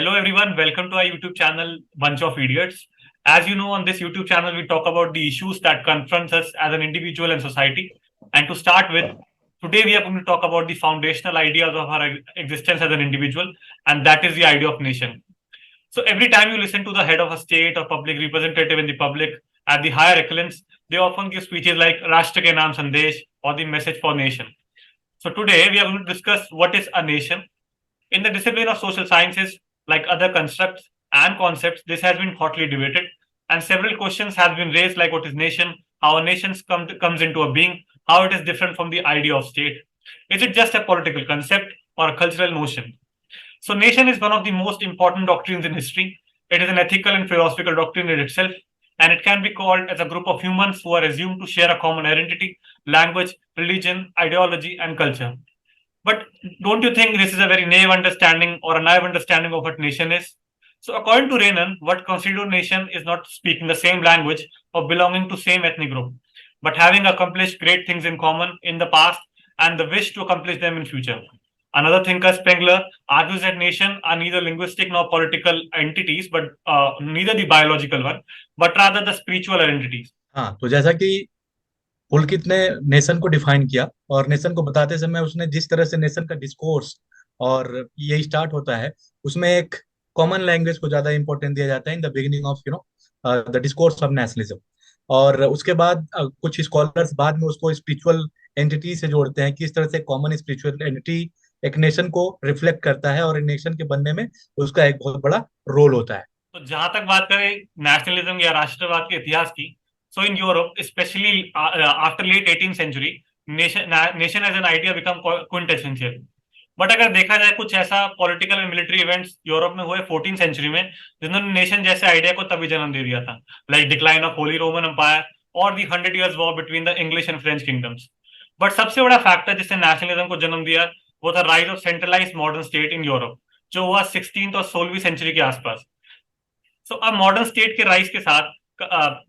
Hello everyone, welcome to our YouTube channel Bunch of Idiots. As you know, on this YouTube channel we talk about the issues that confront us as an individual and society. And to start with, today we are going to talk about the foundational ideas of our existence as an individual, and that is the idea of nation. So every time you listen to the head of a state or public representative in the public at the higher echelons, they often give speeches like Rashtra Ke Naam Sandesh or the message for nation. So today we are going to discuss what is a nation. In the discipline of social sciences, like other constructs and concepts, this has been hotly debated, and several questions have been raised, like what is nation, how a nation comes into a being, how it is different from the idea of state. Is it just a political concept or a cultural notion? So, nation is one of the most important doctrines in history. It is an ethical and philosophical doctrine in itself, and it can be called as a group of humans who are assumed to share a common identity, language, religion, ideology, and culture. But don't you think this is a very naive understanding or a naive understanding of what nation is? So, according to Renan, what constitutes nation is not speaking the same language or belonging to same ethnic group, but having accomplished great things in common in the past and the wish to accomplish them in future. Another thinker, Spengler, argues that nation are neither linguistic nor political entities, but neither the biological one, but rather the spiritual entities. हाँ, तो जैसा कि पुलकित ने nation को define किया और nation को बताते समय उसने जिस तरह से नेशन का डिस्कोर्स और ये स्टार्ट होता है, उसमें एक कॉमन लैंग्वेज को ज्यादा इंपॉर्टेंट दिया जाता है in the beginning of the discourse of nationalism. और उसके बाद कुछ स्कॉलर्स बाद में उसको स्पिरिचुअल एंटिटी से जोड़ते हैं कि इस तरह से कॉमन स्पिरिचुअल एंटिटी एक नेशन को रिफ्लेक्ट करता है और नेशन के बनने में उसका एक बहुत बड़ा रोल होता है। तो जहां तक बात करें नेशनलिज्म या राष्ट्रवाद के इतिहास की, so in Europe, especially after late 18th century, nation as an idea become quintessential. But अगर देखा जाए कुछ ऐसा political and military events Europe में हुए 14th सेंचुरी में जिन्होंने नेशन जैसे आइडिया को तभी जन्म दे दिया था, like decline of holy Roman empire और the 100 years war between the English and French kingdoms. But सबसे बड़ा फैक्टर जिसने नेशनलिज्म को जन्म दिया वो था rise of centralise modern state in Europe, जो हुआ 16th और 16वीं सेंचुरी के आसपास। सो अब मॉडर्न स्टेट के राइज के साथ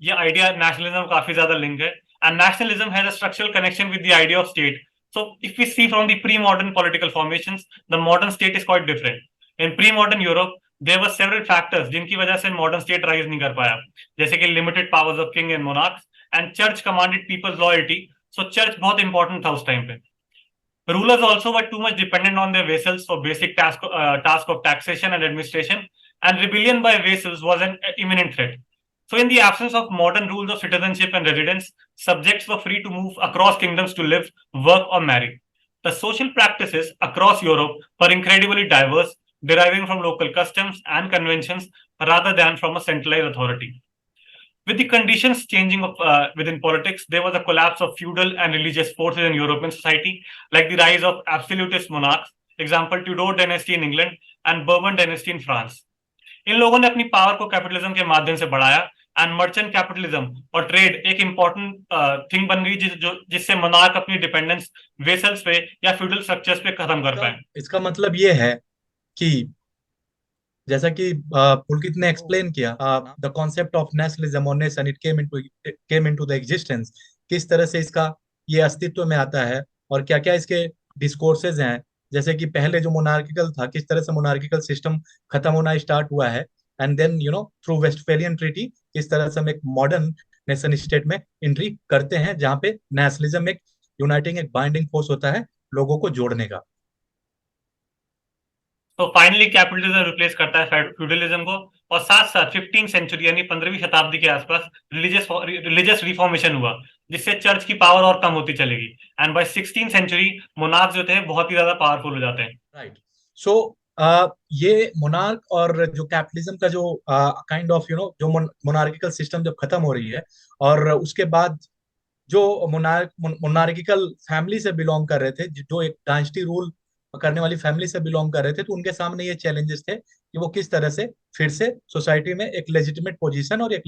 ये आइडिया नेशनलिज्म काफी ज्यादा लिंक है, and nationalism has a structural connection with the idea of state. So if we see from the pre-modern political formations, the modern state is quite different. In pre-modern Europe, there were several factors जिनकी वजह से modern state rise नहीं कर पाया, जैसे कि limited powers of king and monarchs, and church commanded people's loyalty. So church बहुत important था उस टाइम पे. Rulers also were too much dependent on their vassals for basic task of taxation and administration, and rebellion by vassals was an imminent threat. So in the absence of modern rules of citizenship and residence, subjects were free to move across kingdoms to live, work, or marry. The social practices across Europe were incredibly diverse, deriving from local customs and conventions rather than from a centralized authority. With the conditions changing within politics, there was a collapse of feudal and religious forces in European society, like the rise of absolutist monarchs, example Tudor dynasty in England and Bourbon dynasty in France. इन लोगों ने अपनी power को capitalism के माध्यम से बढ़ाया, and merchant capitalism और trade एक इंपॉर्टेंट थिंग बन गई जिससे मोनार्क अपनी डिपेंडेंस वेसल्स पे या फ्यूडल स्ट्रक्चर्स पे खत्म कर पाए। इसका मतलब ये है कि जैसा कि पुलकित ने एक्सप्लेन किया, द कॉन्सेप्ट ऑफ नेशनलिज्म और nation it came into the existence, किस तरह से इसका ये अस्तित्व में आता है और क्या क्या इसके डिस्कोर्सेज हैं। जैसे कि पहले जो मोनार्किकल था, किस तरह से मोनार्किकल सिस्टम खत्म होना स्टार्ट हुआ है, and then through Westphalian treaty किस तरह से हम एक मॉडर्न नेशन स्टेट में एंट्री करते हैं, जहाँ पे नेशनलिज्म एक यूनाइटिंग एक बाइंडिंग फोर्स होता है लोगों को जोड़ने का। तो फाइनली कैपिटलिज्म रिप्लेस करता है फ्यूडलिज्म को, और साथ साथ 15th सेंचुरी यानी 15वीं शताब्दी के आसपास रिलीजियस रिफॉर्मेशन हुआ, जिससे चर्च की पावर और कम होती चलेगी, and bye 16th century monarch जो थे बहुत ही ज्यादा पावरफुल हो जाते हैं। राइट। सो ये मोनार्क और जो कैपिटलिज्म का जो काइंड ऑफ जो मोनार्किकल सिस्टम जब खत्म हो रही है, और उसके बाद जो मोनार्किकल फैमिली से बिलोंग कर रहे थे, जो एक डायनेस्टी रूल करने वाली फैमिली से बिलोंग कर रहे थे, तो उनके सामने ये चैलेंजेस थे कि वो किस तरह से फिर से सोसाइटी में एक लेजिटिमेट पोजीशन और एक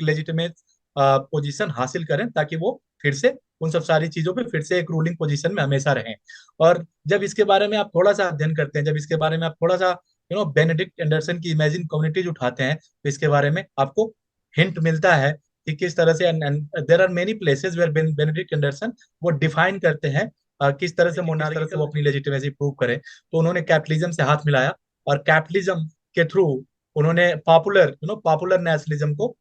लेजिटिमेट पोजीशन हासिल करें, ताकि वो फिर से उन सब सारी चीजों पे फिर से एक रूलिंग पोजीशन में हमेशा रहें। और जब इसके बारे में आप थोड़ा सा अध्ययन करते हैं, जब इसके बारे में आप थोड़ा सा बेनेडिक्ट एंडरसन की इमेजिन कम्युनिटीज उठाते हैं, तो इसके बारे में आपको हिंट मिलता है कि किस तरह से there are many places where Benedict Anderson वो डिफाइन करते हैं किस तरह से मोनार्की वो अपनी लेजिटिमेसी प्रूव करे। तो उन्होंने कैपिटलिज्म से हाथ मिलाया, और कैपिटलिज्म के थ्रू उन्होंने पॉपुलर नेशनलिज्म को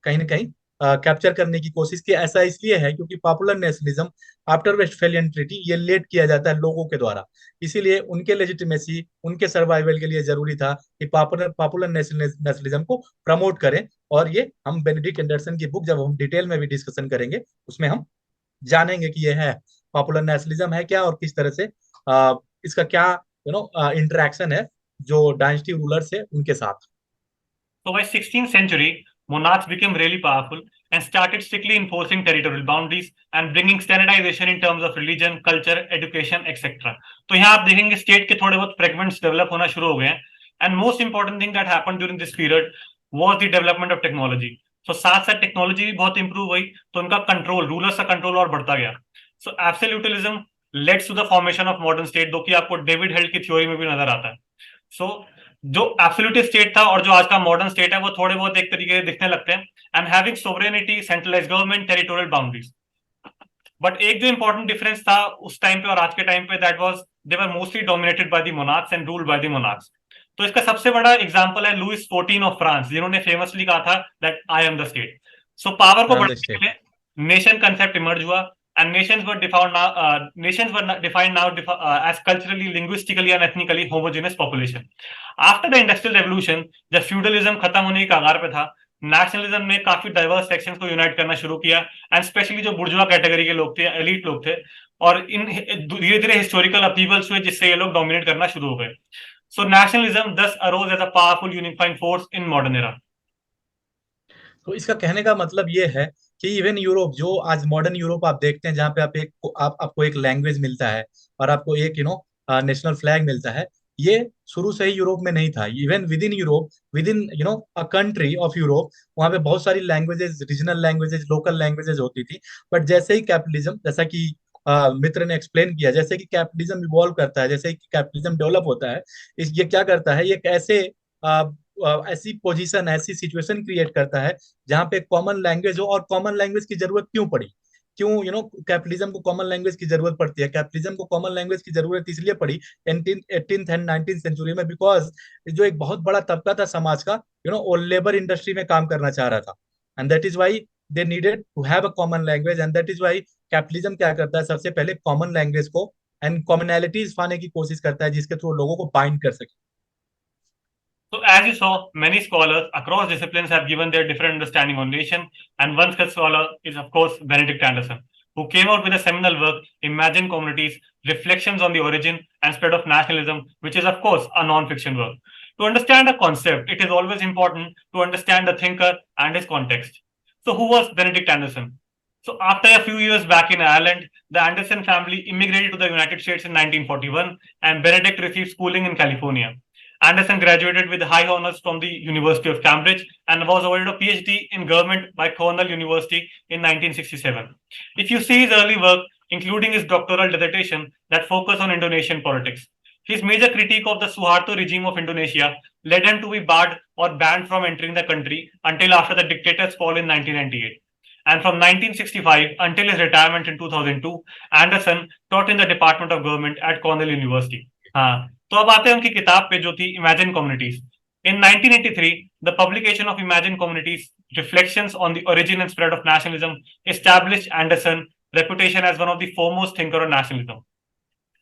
कहीं ना कहीं कैप्चर करने की कोशिश की। ऐसा इसलिए है क्योंकि popular nationalism after Westphalian treaty ये लेड किया जाता है लोगों के द्वारा, इसीलिए उनके लेजिटिमेसी, उनके सर्वाइवल के लिए जरूरी था कि पॉपुलर पॉपुलर नेशनलिज्म को प्रमोट करें। और ये हम बेनेडिक्ट एंडरसन की बुक जब हम डिटेल में भी डिस्कशन करेंगे उसमें हम जानेंगे कि ये है पॉपुलर नेशनलिज्म है क्या, और किस तरह से इसका क्या इंटरेक्शन है जो डायनेस्टी रूलर्स है उनके साथ। So by 16th century, monarchs became really powerful and started strictly enforcing territorial boundaries and bringing standardization in terms of religion, culture, education, etc. तो यहाँ आप देखेंगे स्टेट के थोड़े बहुत फ्रेगमेंट्स डेवलप होना शुरू हो गए हैं। And most important thing that happened during this period was the development of technology. So साथ साथ टेक्नोलॉजी भी बहुत इंप्रूव हुई, तो उनका कंट्रोल, रूलर्स का कंट्रोल और बढ़ता गया। So absolutism leads to the formation of modern state, जो कि आपको डेविड हेल्ड की थ्योरी में भी नजर आता है। सो जो एब्सोल्यूट स्टेट था और जो आज का मॉडर्न स्टेट है वो थोड़े बहुत एक तरीके से दिखने लगते हैं। And having sovereignty, centralised government, territorial boundaries. But एक जो इंपॉर्टेंट डिफरेंस था उस टाइम पे और आज के टाइम पे, that was they were mostly dominated by the monarchs and ruled by the monarchs. तो इसका सबसे बड़ा एग्जांपल है लुइस 14 ऑफ फ्रांस, जिन्होंने फेमसली कहा था that I am the state. So power को आई एम द बढ़ाने के स्टेट। लिए नेशन कंसेप्ट इमर्ज हुआ and nations were defined now as culturally, linguistically and ethnically homogeneous population. After the industrial revolution, जब feudalism खत्म होने की कगार पे था, नेशनलिज्म ने काफी डाइवर्स सेक्शंस को यूनाइट करना शुरू किया। एंड स्पेशली जो बुर्जुआ कैटेगरी के लोग थे, एलीट लोग थे, और इन धीरे धीरे हिस्टोरिकल अपीवल्स हुए जिससे ये लोग डोमिनेट करना शुरू हो गए। So nationalism thus arose as a powerful unifying force in modern era. तो इसका कहने का मतलब ये है कि इवन यूरोप, जो आज मॉडर्न यूरोप आप देखते हैं, जहाँ पे आपको एक लैंग्वेज मिलता है और आपको एक नेशनल फ्लैग मिलता है, ये शुरू से ही यूरोप में नहीं था। Even with in Europe, with in a country of Europe, वहाँ पे बहुत सारी languages, regional languages, local languages होती थी। बट जैसे ही कैपिटलिज्म, जैसा कि मित्र ने एक्सप्लेन किया, जैसे कि कैपिटलिज्म इवॉल्व करता है, जैसे कि कैपिटलिज्म डेवलप होता है, ये क्या करता है, ये एक ऐसी पोजीशन, ऐसी सिचुएशन क्रिएट करता है जहाँ पे कॉमन लैंग्वेज हो। और कॉमन लैंग्वेज की जरूरत क्यों पड़ी, क्यों कैपिटलिज्म को कॉमन लैंग्वेज की जरूरत पड़ती है? कैपिटलिज्म को कॉमन लैंग्वेज की जरूरत इसलिए पड़ी 18th एंड 19th सेंचुरी में, बिकॉज जो एक बहुत बड़ा तबका था समाज का, वो लेबर इंडस्ट्री में काम करना चाह रहा था। And that is why they needed to have a common language. And that is why capitalism क्या करता है, सबसे पहले कॉमन लैंग्वेज को एंड कॉमनैलिटीज पाने की कोशिश करता है जिसके थ्रू लोगों को बाइंड कर सके। So, as you saw, many scholars across disciplines have given their different understanding on nation, and one such scholar is, of course, Benedict Anderson, who came out with a seminal work, Imagine Communities, Reflections on the Origin and Spread of Nationalism, which is, of course, a non-fiction work. To understand a concept, it is always important to understand the thinker and his context. So, who was Benedict Anderson? So, after a few years back in Ireland, the Anderson family immigrated to the United States in 1941, and Benedict received schooling in California. Anderson graduated with high honors from the University of Cambridge and was awarded a PhD in government by Cornell University in 1967. If you see his early work, including his doctoral dissertation that focused on Indonesian politics, his major critique of the Suharto regime of Indonesia led him to be barred or banned from entering the country until after the dictator's fall in 1998. And from 1965 until his retirement in 2002, Anderson taught in the Department of Government at Cornell University. हाँ, तो अब आते हैं उनकी किताब पे जो थी imagine communities. In 1983 the publication of imagine communities, reflections on the origin and spread of nationalism, established Anderson reputation as one of the foremost thinker on nationalism.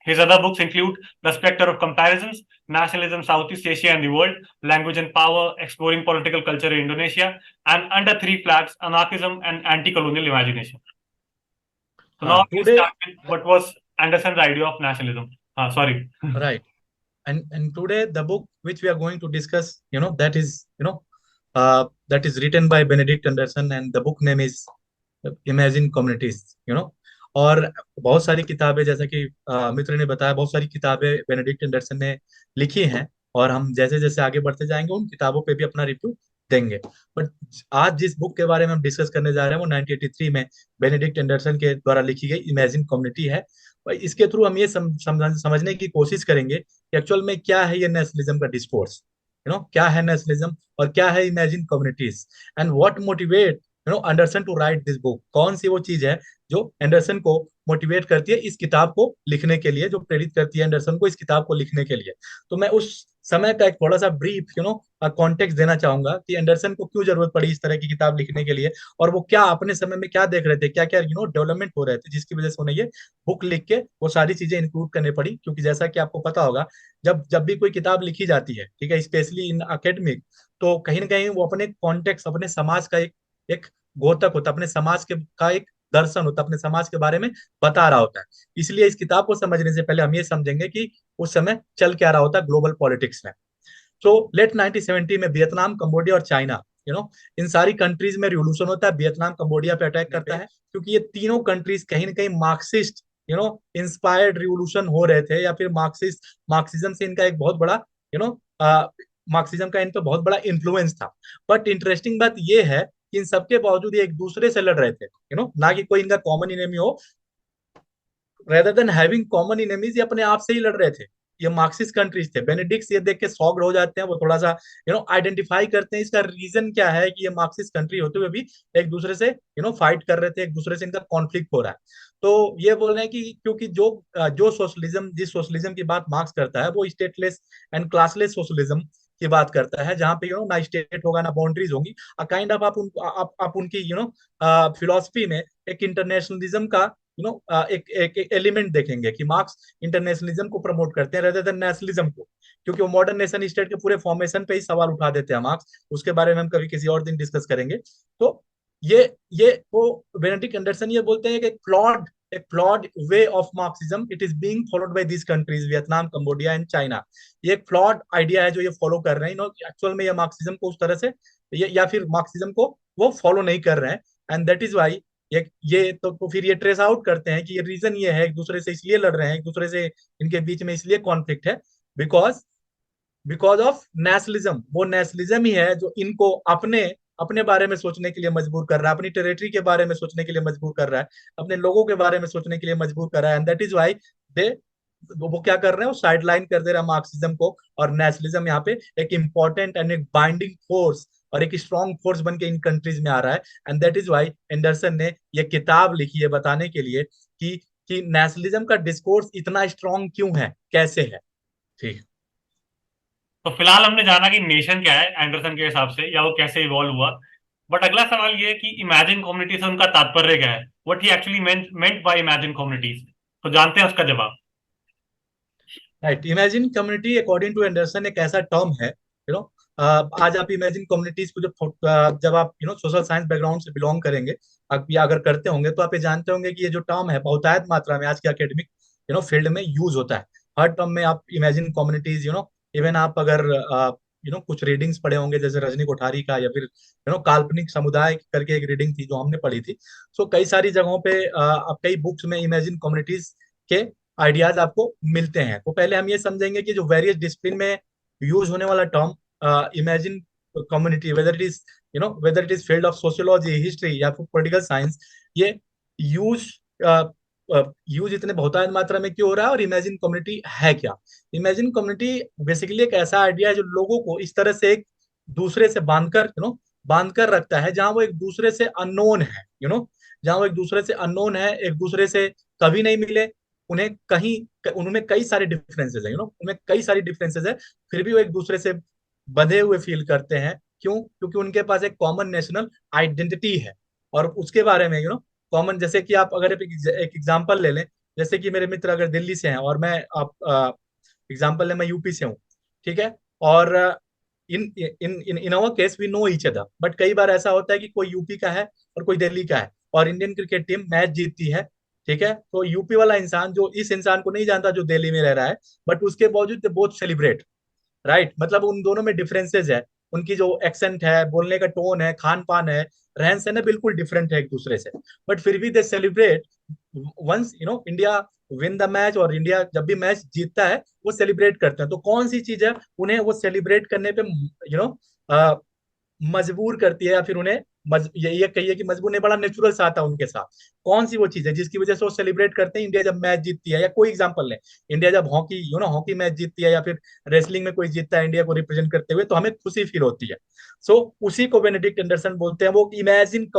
His other books include The Spectre of Comparisons, Nationalism, Southeast Asia and the World, Language and Power, Exploring Political Culture in Indonesia, and Under Three Flags, Anarchism and Anti-Colonial Imagination. So हाँ, now we today, start with what was Anderson's idea of nationalism. Sorry. Right, and today the book which we are going to discuss, that is written by Benedict Anderson, and the book name is Imagine Communities. और बहुत सारी किताबें, जैसा कि मित्र ने बताया, बहुत सारी किताबें बेनेडिक्ट एंडरसन ने लिखी हैं, और हम जैसे जैसे आगे बढ़ते जाएंगे उन किताबों पे भी अपना रिव्यू देंगे। बट आज जिस बुक के बारे में हम डिस्कस करने जा रहे हैं वो 1983 में बेनेडिक्ट एंडरसन के द्वारा लिखी गई इमेजिन कम्युनिटी है। और इसके थ्रू हम ये समझने की कोशिश करेंगे कि एक्चुअल में क्या है ये नेशनलिज्म का डिस्कोर्स, क्या है नेशनलिज्म और क्या है imagine communities, and what motivate Anderson to write this book. कौन सी वो चीज है जो एंडरसन को मोटिवेट करती है इस किताब को लिखने के लिए, जो प्रेरित करती है एंडरसन को इस किताब को लिखने के लिए। तो मैं उस समय का एक थोड़ा सा ब्रीफ कॉन्टेक्स्ट देना चाहूंगा कि एंडरसन को क्यों जरूरत पड़ी इस तरह की किताब लिखने के लिए, और वो क्या अपने समय में क्या देख रहे थे, क्या क्या डेवलपमेंट हो रहे थे जिसकी वजह से उन्हें ये बुक लिख के वो सारी चीजें इंक्लूड करनी पड़ी। क्योंकि जैसा कि आपको पता होगा, जब जब भी कोई किताब लिखी जाती है, ठीक है, स्पेशली इन अकेडमिक, तो कहीं ना कहीं वो अपने कॉन्टेक्स्ट, अपने समाज का एक एक घोतक होता है, अपने समाज के का एक दर्शन होता है, अपने समाज के बारे में बता रहा होता है। इसलिए इस किताब को समझने से पहले हम ये समझेंगे कि उस समय चल क्या रहा होता है ग्लोबल पॉलिटिक्स में। तो लेट 1970 में वियतनाम, कंबोडिया और चाइना, इन सारी कंट्रीज में रिवोल्यूशन होता है। वियतनाम कंबोडिया पे अटैक करता है, क्योंकि ये तीनों कंट्रीज कहीं ना कहीं मार्क्सिस्ट इंस्पायर्ड रिवोल्यूशन हो रहे थे, या फिर मार्क्सिज्म से इनका एक बहुत बड़ा यू नो मार्क्सिज्म का इन पे बहुत बड़ा इन्फ्लुएंस था। बट इंटरेस्टिंग बात ये है कि इन सबके बावजूद ये एक दूसरे से लड़ रहे थे, ना कि कोई इनका कॉमन इनेमी हो। Rather than having common enemies, ये अपने आप से ही लड़ रहे थे। ये मार्क्सिस्ट कंट्रीज थे। बेनेडिक्स ये देख के शॉक्ड हो जाते हैं, वो थोड़ा सा आइडेंटिफाई करते हैं इसका रीजन क्या है कि ये मार्क्सिस्ट कंट्री होते हुए भी एक दूसरे से फाइट कर रहे थे, एक दूसरे से इनका कॉन्फ्लिक्ट हो रहा है। तो ये बोल रहे हैं कि क्योंकि जो सोशलिज्म, जिस सोशलिज्म की बात मार्क्स करता है, वो स्टेटलेस एंड क्लासलेस सोशलिज्म की बात करता है, जहां पे ना स्टेट होगा ना बाउंड्रीज होंगी। काइंड ऑफ आप उनकी फिलोसफी में एक इंटरनेशनलिज्म का एक एक एलिमेंट देखेंगे कि मार्क्स इंटरनेशनलिज्म को प्रमोट करते हैं रेदर देन नेशनलिज्म को, क्योंकि वो मॉडर्न नेशन स्टेट के पूरे फॉर्मेशन पे ही सवाल उठा देते हैं मार्क्स। उसके बारे में हम कभी किसी और दिन डिस्कस करेंगे। तो ये वो बेनेडिक्ट एंडरसन ये बोलते हैं कि एक flawed way of Marxism it is being followed by this countries, Vietnam, Cambodia and China. ये एक फ्लॉड आइडिया है जो ये फॉलो कर रहे हैं। एक्चुअल में ये मार्क्सिज्म को उस तरह से या फिर मार्क्सिज्म को वो फॉलो नहीं कर रहे हैं। एंड दैट इज वाई ये तो फिर ये ट्रेस आउट करते हैं कि ये रीजन ये है, एक दूसरे से इसलिए लड़ रहे हैं, एक दूसरे से इनके बीच में इसलिए कॉन्फ्लिक्ट है, बिकॉज बिकॉज ऑफ नेशनलिज्म। वो नेशनलिज्म ही है जो इनको अपने अपने बारे में सोचने के लिए मजबूर कर रहा है, अपनी टेरिटरी के बारे में सोचने के लिए मजबूर कर रहा है, अपने लोगों के बारे में सोचने के लिए मजबूर कर रहा है। एंड दैट इज वाई दे वो क्या कर रहे हैं, वो साइडलाइन कर दे रहा है मार्क्सिज्म को। और नेशनलिज्म यहाँ पे एक इंपॉर्टेंट एंड एक बाइंडिंग फोर्स और एक स्ट्रॉन्ग फोर्स बन के इन कंट्रीज में आ रहा है। And that is why Anderson ने ये किताब लिखी है बताने के लिए कि नेशनलिज्म का डिस्कोर्स इतना स्ट्रॉन्ग क्यों है, कैसे है। ठीक। तो फिलहाल हमने जाना कि नेशन क्या है एंडरसन के हिसाब से, या वो कैसे इवॉल्व हुआ। बट अगला सवाल ये है कि इमेजिन कम्युनिटी से उनका तात्पर्य क्या है, what he actually meant by imagine communities. तो जानते हैं उसका जवाब। Right. Imagine community according to Anderson एक ऐसा टर्म है, आज आप इमेजिन कम्युनिटीज को जब आप सोशल साइंस बैकग्राउंड से बिलोंग करेंगे, या अगर करते होंगे, तो आप ये जानते होंगे कि ये जो टर्म है बहुतायत मात्रा में आज के एकेडमिक फील्ड में यूज होता है। हर टर्म में आप इमेजिन कम्युनिटीज, इवन आप अगर कुछ रीडिंग्स पढ़े होंगे जैसे रजनी कोठारी का, या फिर काल्पनिक समुदाय करके एक रीडिंग थी जो हमने पढ़ी थी। सो कई सारी जगहों पे आप कई बुक्स में इमेजिन कम्युनिटीज के आइडियाज आपको मिलते हैं। तो पहले हम ये समझेंगे कि जो वेरियस डिसिप्लिन में यूज होने वाला term imagine community, whether it is field of sociology, history या फिर पॉलिटिकल साइंस, ये यूज यूज इतने बहुतायत मात्रा में क्यों हो रहा है, और इमेजिन कम्युनिटी है क्या। इमेजिन कम्युनिटी बेसिकली एक ऐसा आइडिया है जो लोगों को इस तरह से एक दूसरे से बांध कर रखता है, जहां वो एक दूसरे से अननोन है, जहां वो एक दूसरे से अननोन है, एक दूसरे से कभी नहीं मिले, उनमें कई सारे डिफरेंसेस है, उनमें कई सारी डिफरेंसेस है, फिर भी वो एक दूसरे से बंधे हुए फील करते हैं। क्यों? क्योंकि उनके पास एक कॉमन नेशनल आइडेंटिटी है। और उसके बारे में कॉमन, जैसे कि आप अगर एक एग्जांपल ले लें, जैसे कि मेरे मित्र अगर दिल्ली से हैं और मैं आप एग्जांपल ले, मैं यूपी से हूँ, ठीक है। और in in in in our case we know each other, but कई बार ऐसा होता है कि कोई यूपी का है और कोई दिल्ली का है, और इंडियन क्रिकेट टीम मैच जीतती है, ठीक है। तो यूपी वाला इंसान जो इस इंसान को नहीं जानता जो दिल्ली में रह रहा है, बट उसके बावजूद दे बोथ सेलिब्रेट। राइट, मतलब उन दोनों में डिफरेंसेस है। उनकी जो एक्सेंट है, बोलने का टोन है, खान पान है, रहन सहन है, बिल्कुल डिफरेंट है एक दूसरे से। बट फिर भी they celebrate once India win the match, और इंडिया जब भी मैच जीतता है वो सेलिब्रेट करते हैं। तो कौन सी चीज है उन्हें वो सेलिब्रेट करने पे यू नो मजबूर करती है, या फिर उन्हें ये कहिए कि मजबूर नहीं, बड़ा नेचुरल सा आता है उनके साथ। कौन सी वो चीज है जिसकी वजह से वो सेलिब्रेट करते हैं इंडिया जब मैच जीतती है, या कोई एग्जांपल लें, इंडिया जब हॉकी हॉकी मैच जीतती है, या फिर रेसलिंग में कोई जीतता है इंडिया को रिप्रेजेंट करते हुए, तो हमें खुशी फील होती है। सो उसी को बेनेडिक्ट एंडरसन बोलते हैं, वो इमेजिन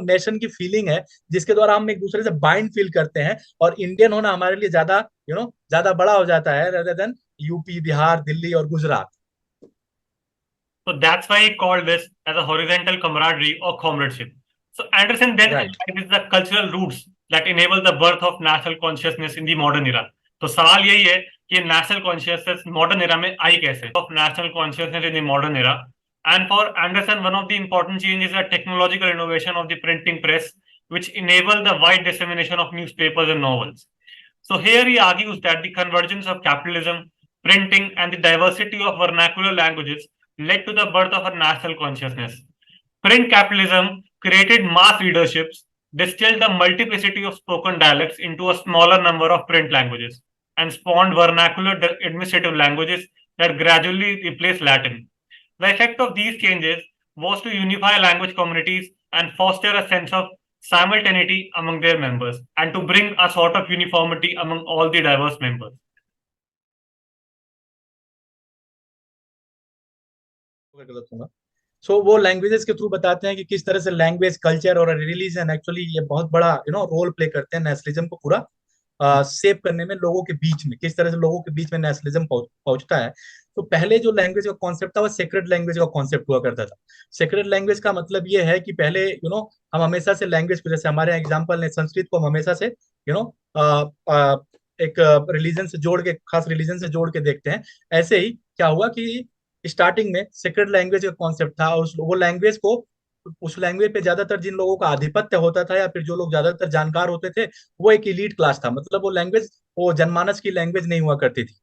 नेशन की फीलिंग है जिसके द्वारा हम एक दूसरे से बाइंड फील करते हैं, और इंडियन होना हमारे लिए ज्यादा ज्यादा बड़ा हो जाता है rather than UP, Bihar, Delhi और Gujarat. So that's why he called this as a horizontal camaraderie or comradeship. So Anderson then right. analyzes the cultural roots that enable the birth of national consciousness in the modern era. तो सवाल यही है कि national consciousness modern era में आई कैसे, of national consciousness in the modern era. And for Anderson, one of the important changes is the technological innovation of the printing press, which enable the wide dissemination of newspapers and novels. So here he argues that the convergence of capitalism, printing, and the diversity of vernacular languages led to the birth of a national consciousness. Print capitalism created mass readerships, distilled the multiplicity of spoken dialects into a smaller number of print languages, and spawned vernacular administrative languages that gradually replaced Latin. The effect of these changes was to unify language communities and foster a sense of simultaneity among their members, and to bring a sort of uniformity among all the diverse members. गलत होगा। सो वो languages के through बताते हैं कि किस तरह से लैंग्वेज, कल्चर और रिलीजन एक्चुअली ये बहुत बड़ा रोल प्ले करते हैं नेशनलिज्म को पूरा सेव करने में, लोगों के बीच में किस तरह से लोगों के बीच में नेशनलिज्म पहुंचता है। तो पहले जो लैंग्वेज का कॉन्सेप्ट था वो सेक्रेड लैंग्वेज का कॉन्सेप्ट हुआ करता था। सेक्रेड लैंग्वेज का मतलब ये है कि पहले हम हमेशा से लैंग्वेज को, जैसे हमारे एग्जाम्पल ने संस्कृत को हम हमेशा से यू नो एक रिलीजन से जोड़ के, खास रिलीजन से जोड़ के देखते हैं। ऐसे ही क्या हुआ कि स्टार्टिंग में सेक्रेड लैंग्वेज का कॉन्सेप्ट था, और वो लैंग्वेज को, उस लैंग्वेज पे ज्यादातर जिन लोगों का आधिपत्य होता था, या फिर जो लोग ज्यादातर जानकार होते थे, वो एक इलीट क्लास था। मतलब वो लैंग्वेज वो जनमानस की लैंग्वेज नहीं हुआ करती थी।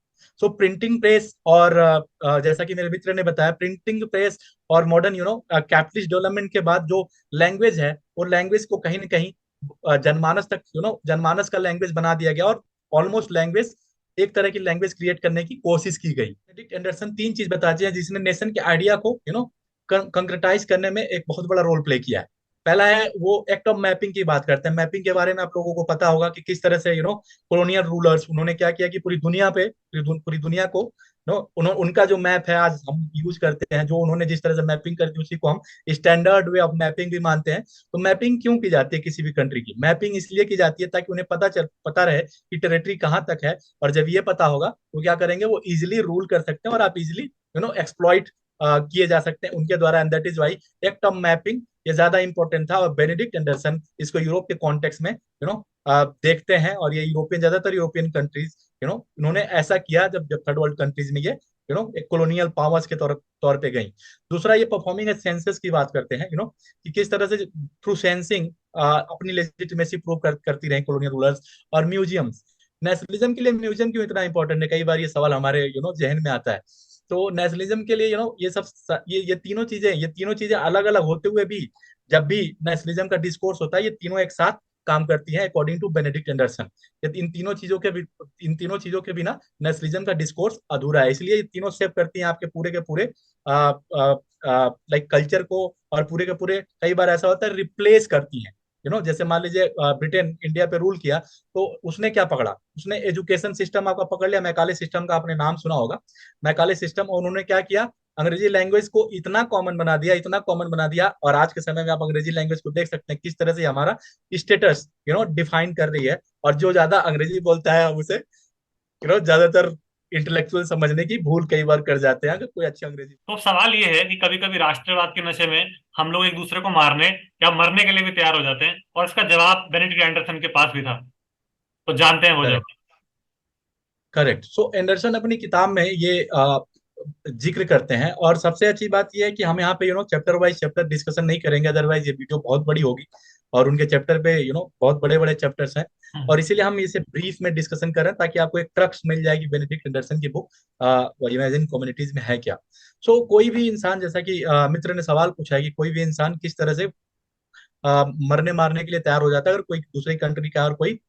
सो प्रिंटिंग प्रेस और जैसा कि मेरे मित्र ने बताया, प्रिंटिंग प्रेस और मॉडर्न कैपिटलिस्ट डेवलपमेंट के बाद जो लैंग्वेज है, वो लैंग्वेज को कहीं ना कहीं जनमानस तक जनमानस का लैंग्वेज बना दिया गया, और ऑलमोस्ट लैंग्वेज, एक तरह की लैंग्वेज क्रिएट करने की कोशिश की गई। बेनेडिक्ट एंडरसन तीन चीज बताते हैं जिसने नेशन के आइडिया को कंक्रेटाइज करने में एक बहुत बड़ा रोल प्ले किया है। पहला है, वो एक्ट ऑफ मैपिंग की बात करते हैं। मैपिंग के बारे में आप लोगों को पता होगा कि किस तरह से कॉलोनियल रूलर्स, उन्होंने क्या किया कि पूरी दुनिया पे, पूरी दुनिया को उनका जो मैप है आज हम यूज करते हैं, जो उन्होंने जिस तरह से मैपिंग कर दी, उसी को हम स्टैंडर्ड वे ऑफ मैपिंग भी मानते हैं। तो मैपिंग क्यों की जाती है किसी भी कंट्री की? मैपिंग इसलिए की जाती है ताकि उन्हें पता रहे कि टेरिटरी कहाँ तक है, और जब ये पता होगा तो क्या करेंगे, वो इजिली रूल कर सकते हैं, और आप इजिली एक्सप्लॉइट किए जा सकते हैं उनके द्वारा। And that is why act of mapping ये ज्यादा इंपॉर्टेंट था। और बेनेडिक्ट एंडरसन इसको यूरोप के कॉन्टेक्स्ट में देखते हैं, और ये यूरोपियन, ज्यादातर यूरोपियन कंट्रीज इन्होंने ऐसा किया जब जब थर्ड वर्ल्ड कंट्रीज में ये एक कॉलोनियल पावर्स के तौर पे गई। दूसरा, ये परफॉर्मिंग सेंसस की बात करते हैं, कि किस तरह से थ्रू सेंसिंग अपनी लेजिटिमेसी प्रूव करती रही कॉलोनियल रूलर्स। और म्यूजियम्स, नेशनलिज्म के लिए म्यूजियम क्यों इतना इंपॉर्टेंट है, कई बार ये सवाल हमारे जहन में आता है। तो नेशनलिज्म के लिए ये तीनों चीजें अलग अलग होते हुए भी, जब भी नेशनलिज्म का डिस्कोर्स होता है, ये तीनों एक साथ काम करती हैं अकॉर्डिंग टू बेनेडिक्ट एंडरसन। इन तीनों चीजों के बिना नेशनलिज्म का डिस्कोर्स अधूरा है। इसलिए ये तीनों सेव करती हैं आपके पूरे के पूरे लाइक कल्चर को, और पूरे के पूरे, कई बार ऐसा होता है, रिप्लेस करती हैं। जैसे मान लीजिए ब्रिटेन इंडिया पे रूल किया, तो उसने क्या पकड़ा, उसने एजुकेशन सिस्टम आपका पकड़ लिया, मैकाले सिस्टम का आपने नाम सुना होगा, मैकाले सिस्टम। और उन्होंने क्या किया, अंग्रेजी लैंग्वेज को इतना कॉमन बना दिया, इतना कॉमन बना दिया। और आज के समय में आप अंग्रेजी लैंग्वेज को देख सकते हैं किस तरह से हमारा स्टेटस डिफाइन कर रही है। और जो ज्यादा अंग्रेजी बोलता है, हम उसे ज्यादातर इंटेलेक्चुअल समझने की भूल कई बार कर जाते हैं, अगर कोई अच्छी अंग्रेजी। तो सवाल ये है कि कभी कभी राष्ट्रवाद के नशे में हम लोग एक दूसरे को मारने या मरने के लिए भी तैयार हो जाते हैं, और इसका जवाब बेनेडिक्ट एंडरसन के पास भी था। तो जानते हैं वो जवाब। करेक्ट। सो एंडरसन अपनी किताब में ये जिक्र करते हैं। और सबसे अच्छी बात यह है कि हम यहाँ पे चैप्टर वाइज चैप्टर डिस्कशन नहीं करेंगे, अदरवाइज ये वीडियो बहुत बड़ी होगी, और उनके चैप्टर पे बहुत बड़े बड़े चैप्टर्स हैं। और इसीलिए हम इसे ब्रीफ में डिस्कशन कर रहे हैं, ताकि आपको एक ट्रक्स मिल जाएगी बेनेडिक्ट एंडरसन की बुक इमेजिन कम्युनिटीज में है क्या। सो कोई भी इंसान, जैसा कि मित्र ने सवाल पूछा है कि कोई भी इंसान किस तरह से मरने मारने के लिए तैयार हो जाता है अगर कोई दूसरी कंट्री का, और कोई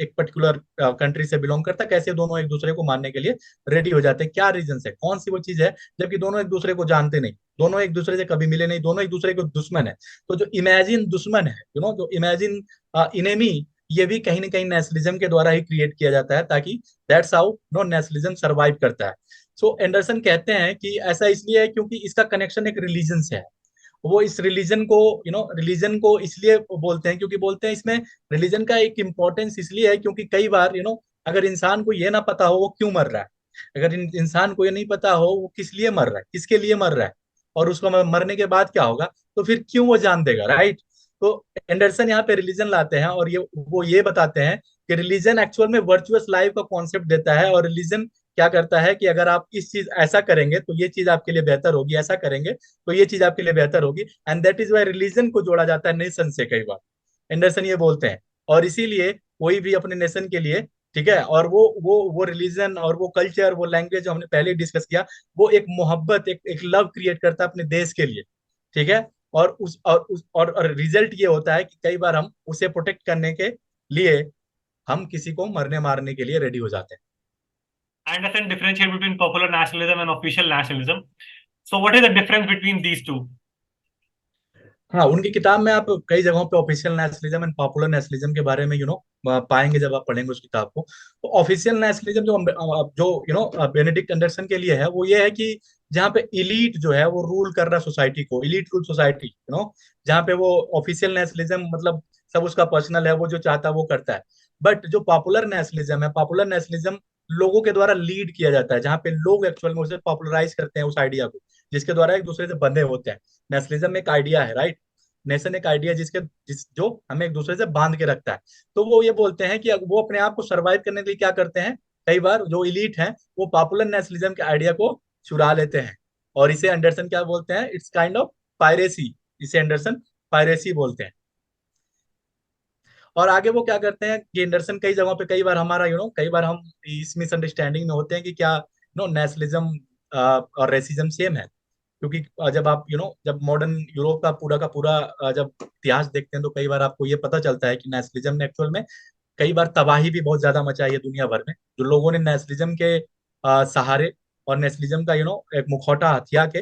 एक पर्टिकुलर कंट्री से बिलोंग करता है, कैसे दोनों एक दूसरे को मारने के लिए रेडी हो जाते हैं, क्या रीजन है, कौन सी वो चीज है, जबकि दोनों एक दूसरे को जानते नहीं, दोनों एक दूसरे से कभी मिले नहीं, दोनों एक दूसरे के दुश्मन है। तो जो इमेजिन दुश्मन है, जो इमेजिन इनेमी, ये भी कहीं ना कहीं नेशनलिज्म के द्वारा ही क्रिएट किया जाता है, ताकि that's how no nationalism survive करता है। सो एंडरसन कहते हैं कि ऐसा इसलिए है क्योंकि इसका कनेक्शन एक रिलीजन से है। वो इस रिलीजन को रिलीजन को इसलिए बोलते हैं क्योंकि बोलते हैं इसमें रिलीजन का एक इम्पोर्टेंस इसलिए है क्योंकि कई बार अगर इंसान को ये ना पता हो वो क्यों मर रहा है, अगर इंसान को ये नहीं पता हो वो किस लिए मर रहा है, किसके लिए मर रहा है, और उसको मरने के बाद क्या होगा, तो फिर क्यों वो जान देगा, राइट। तो एंडरसन यहाँ पे रिलीजन लाते हैं और ये बताते हैं कि रिलीजन एक्चुअल में वर्चुअस लाइफ का कॉन्सेप्ट देता है, और रिलीजन क्या करता है कि अगर आप इस चीज ऐसा करेंगे तो ये चीज आपके लिए बेहतर होगी, ऐसा करेंगे तो ये चीज आपके लिए बेहतर होगी, and that is why religion को जोड़ा जाता है नेशन से कई बार। एंडरसन ये बोलते हैं। और इसीलिए कोई भी अपने नेशन के लिए, ठीक है, और वो रिलीजन और वो कल्चर, वो लैंग्वेज जो हमने पहले डिस्कस किया, वो एक मोहब्बत, एक लव क्रिएट करता है अपने देश के लिए, ठीक है। और रिजल्ट ये होता है कि कई बार हम उसे प्रोटेक्ट करने के लिए हम किसी को मरने मारने के लिए रेडी हो जाते हैं। I understand differentiate between popular nationalism and official nationalism. So what is the difference between these two? हाँ, उनकी किताब में आप कई जगहों पे official nationalism and popular nationalism के बारे में पाएंगे जब आप पढ़ेंगे उस किताब को। तो ऑफिशियल नेशनलिज्म जो बेनेडिक्ट एंडरसन के लिए है वो ये है कि जहाँ पे इलीट जो है वो रूल कर रहा है सोसाइटी को, इलीट रूल सोसाइटी, जहाँ पे वो ऑफिशियल नेशनलिज्म मतलब सब उसका पर्सनल है, वो जो चाहता है वो करता है। बट जो पॉपुलर नेशनलिज्म है, पॉपुलर नेशनलिज्म लोगों के द्वारा लीड किया जाता है, जहाँ पे लोग एक्चुअल में उसे पॉपुलराइज करते हैं उस आइडिया को, जिसके द्वारा एक दूसरे से बंधे होते हैं। नेशनलिज्म एक आइडिया है, राइट। नेशन एक आइडिया जो हमें एक दूसरे से बांध के रखता है। तो वो ये बोलते हैं कि वो अपने आप को सरवाइव करने के लिए क्या करते हैं, कई बार जो इलीट हैं वो पॉपुलर नेशनलिज्म के आइडिया को चुरा लेते हैं, और इसे एंडरसन क्या बोलते हैं, इट्स काइंड ऑफ पायरेसी। इसे एंडरसन पायरेसी बोलते हैं। और आगे वो क्या करते हैं कि एंडरसन कई जगहों पे कई बार हमारा कई बार हम इस मिसअंडरस्टैंडिंग में होते हैं कि क्या नेशनलिज्म और रेसिज्म सेम है। क्योंकि जब आप जब मॉडर्न यूरोप का पूरा जब इतिहास देखते हैं तो कई बार आपको ये पता चलता है कि नेशनलिज्म ने एक्चुअल में कई बार तबाही भी बहुत ज्यादा मचाई है दुनिया भर में। जो लोगों ने नेशनलिज्म के सहारे और नेशनलिज्म का एक मुखौटा हथिया के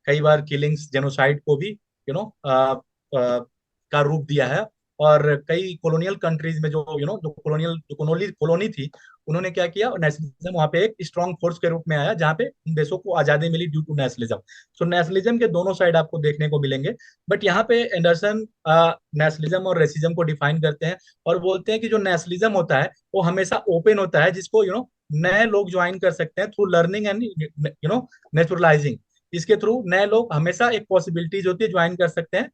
कई बार किलिंग्स, जेनोसाइड को भी का रूप दिया है। और कई कॉलोनियल कंट्रीज में जो कॉलोनी थी, उन्होंने क्या किया, नेशनलिज्म वहां पे एक स्ट्रांग फोर्स के रूप में आया, जहाँ पे उन देशों को आजादी मिली due to nationalism. So nationalism के दोनों साइड आपको देखने को मिलेंगे। बट यहाँ पे एंडरसन नेशनलिज्म और रेसिज्म को डिफाइन करते हैं और बोलते हैं कि जो नेशनलिज्म होता है वो हमेशा ओपन होता है, जिसको नए लोग ज्वाइन कर सकते हैं थ्रू लर्निंग एंड नेचुरलाइजिंग। इसके थ्रू नए लोग हमेशा एक पॉसिबिलिटीज होती है, ज्वाइन कर सकते हैं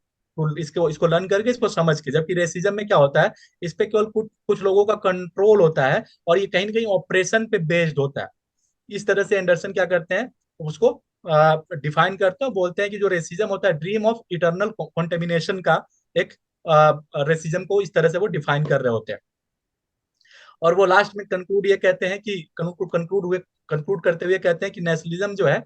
इसको इसको लर्न करके, इसको समझ के। जबकि रेसिज्म में क्या होता है, इस पे केवल कुछ कुछ लोगों का कंट्रोल होता है और ये कहीं ना कहीं ऑपरेशन पे बेस्ड होता है। इस तरह से एंडरसन क्या करते हैं, उसको डिफाइन करते हैं, बोलते हैं कि जो रेसिज्म होता है ड्रीम ऑफ इटर्नल कॉन्टेमिनेशन का एक रेसिज्म को इस तरह से वो डिफाइन कर रहे होते हैं। और वो लास्ट में कंक्लूड ये कहते हैं कि कंक्लूड करते हुए कहते हैं कि नेशनलिज्म जो है,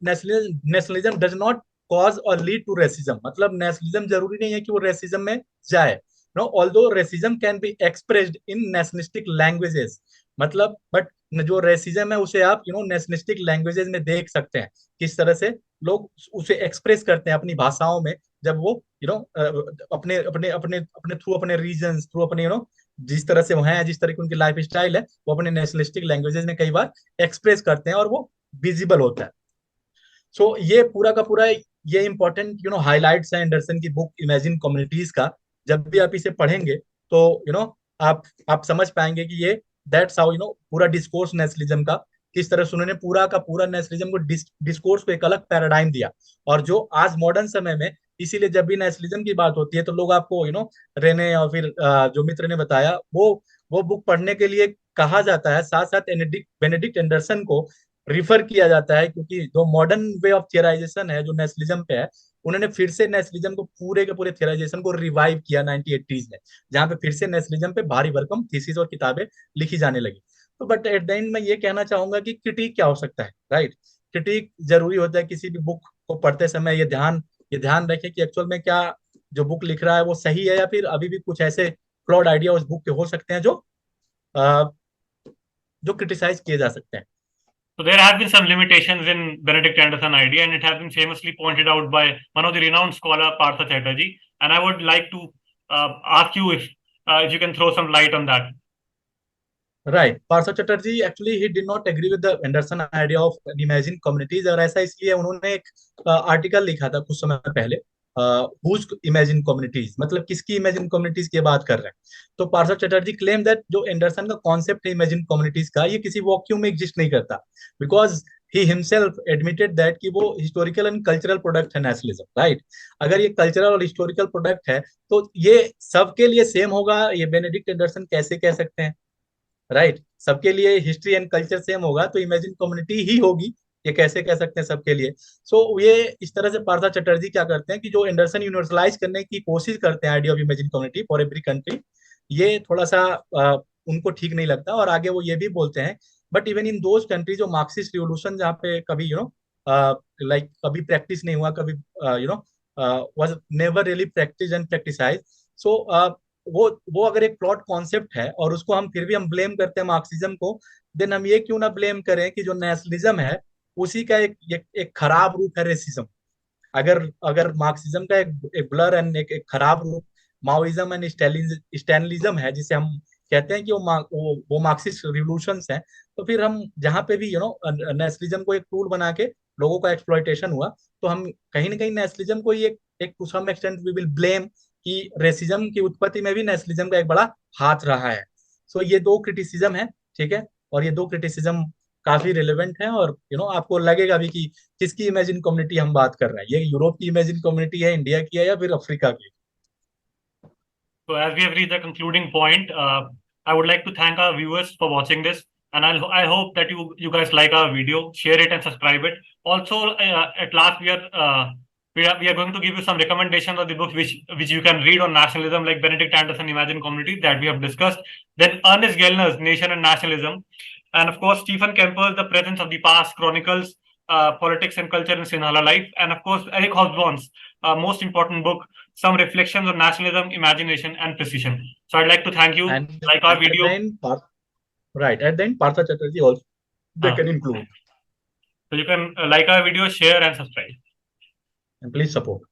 नेशनलिज्म डज नॉट कॉज और लीड टू रेसिज्म। मतलब नेशनलिज्म जरूरी नहीं है कि वो रेसिज्म में जाए, no, although racism can be expressed in nationalistic languages. मतलब बट जो रेसिज्म है उसे आप नेशनलिस्टिक लैंग्वेजेस में देख सकते हैं, किस तरह से लोग उसे एक्सप्रेस करते हैं अपनी भाषाओं में, जब वो अपने अपने अपने अपने थ्रू अपने रीजन थ्रू अपने जिस तरह से वो हैं, जिस तरह की उनकी लाइफ स्टाइल है, वो अपने नेशनलिस्टिक लैंग्वेजेस में कई बार एक्सप्रेस करते हैं और वो विजिबल होता है। सो ये पूरा का पूरा ये इंपॉर्टेंट हाइलाइट्स है एंडरसन की बुक इमेजिन कम्युनिटीज का। जब भी आप इसे पढ़ेंगे तो आप समझ पाएंगे कि ये दैट्स हाउ पूरा डिस्कोर्स नेशनलिज्म का किस तरह से उन्होंने पूरा का पूरा नेशनलिज्म को डिस्कोर्स को एक अलग पैराडाइम दिया। और जो आज मॉडर्न समय में, इसीलिए जब भी नेशनलिज्म की बात होती है तो लोग आपको रेने और फिर जो मित्र ने बताया वो बुक पढ़ने के लिए कहा जाता है, साथ साथ बेनेडिक्ट एंडरसन को रिफर किया जाता है, क्योंकि जो मॉडर्न वे ऑफ थियराइजेशन है जो नेशनलिज्म पे है, उन्होंने फिर से नेशनलिज्म को पूरे के पूरे थियराइजेशन को रिवाइव किया 1980s में, जहां पे फिर से नेशनलिज्म पे भारी भरकम थीसिस और किताबें लिखी जाने लगी। तो बट एट द एंड मैं ये कहना चाहूंगा कि क्रिटिक क्या हो सकता है, राइट। क्रिटिक जरूरी होता है किसी भी बुक को पढ़ते समय, ये ध्यान रखें कि एक्चुअल में क्या जो बुक लिख रहा है वो सही है, या फिर अभी भी कुछ ऐसे फ्लॉड आइडिया उस बुक के हो सकते हैं जो जो क्रिटिसाइज किए जा सकते हैं। So there have been some limitations in Benedict Anderson idea, and it has been famously pointed out by one of the renowned scholar Partha Chatterjee. And I would like to ask you if you can throw some light on that. Right, Partha Chatterjee actually he did not agree with the Anderson idea of imagine communities, और ऐसा इसलिए उन्होंने एक article लिखा था कुछ समय पहले, हुज इमेजिन कम्युनिटीज, मतलब किसकी इमेजिन कम्युनिटीज की बात कर रहे हैं। तो पार्थ चटर्जी क्लेम दैट जो एंडरसन का कॉन्सेप्ट है इमेजिन कम्युनिटीज का, ये किसी वॉक्यूम में एग्जिस्ट नहीं करता, because he himself admitted that कि वो हिस्टोरिकल एंड कल्चरल प्रोडक्ट है नेशनलिज्म, राइट। अगर ये कल्चरल और हिस्टोरिकल प्रोडक्ट है तो ये सबके लिए सेम होगा, ये बेनेडिक्ट एंडरसन कैसे कह सकते हैं, राइट। सबके लिए हिस्ट्री एंड कल्चर सेम होगा तो इमेजिन कम्युनिटी ही होगी, ये कैसे कह सकते हैं सबके लिए। ये इस तरह से पार्था चटर्जी क्या करते हैं कि जो एंडरसन यूनिवर्सलाइज करने की कोशिश करते हैं idea of imagine community for every country, ये थोड़ा सा उनको ठीक नहीं लगता। और आगे वो ये भी बोलते हैं, but even in those country जो मार्क्सिस्ट रिवोल्यूशन जहाँ पे कभी लाइक कभी प्रैक्टिस नहीं हुआ, कभी was never really practice and practicize. So वो अगर एक प्लॉट कॉन्सेप्ट है और उसको हम फिर भी हम ब्लेम करते हैं मार्क्सिज्म को, देन हम ये क्यों ना ब्लेम करें कि जो नेशनलिज्म है उसी का एक खराब रूप है रेसिज्म। अगर अगर मार्क्सिज्म का एक ब्लर एंड एक खराब रूप माओइज्म एंड स्टैलिनिज्म है, जिसे हम कहते हैं कि वो मार्क्सिस्ट रिवोल्यूशंस हैं, तो फिर हम जहाँ पे भी नेशनलिज्म को एक टूल बना के लोगों का एक्सप्लॉइटेशन हुआ, तो हम कहीं ना कहीं नेशनलिज्म को ही एक to some extent we will blame कि रेसिज्म की उत्पत्ति में भी नेशनलिज्म का एक बड़ा हाथ रहा है। ये दो क्रिटिसिज्म है, ठीक है। और ये दो क्रिटिसिज्म काफी रिलेवेंट है, और आपको लगेगा भी कि किसकी इमेजिन कम्युनिटी हम बात कर रहे हैं, ये यूरोप की इमेजिन कम्युनिटी है, इंडिया की है, या फिर अफ्रीका की। So as we have reached the concluding point, I would like to thank our viewers for watching this, and I hope that you guys like our video, share it, and subscribe it. Also, at last we are going to give you some recommendations of the books which you can read on nationalism, like Benedict Anderson Imagine Community that we have discussed. Then Ernest Gellner's Nation and Nationalism, and of course Stephen Kemper's The Presence of the Past chronicles politics and culture in Sinhala life, and of course Eric Hobsbawm's most important book, Some Reflections on Nationalism, Imagination, and Precision. So I'd like to thank you. And like our at the video. end, right at the end, Partha Chatterjee also they can include. So you can like our video, share, and subscribe. And please support.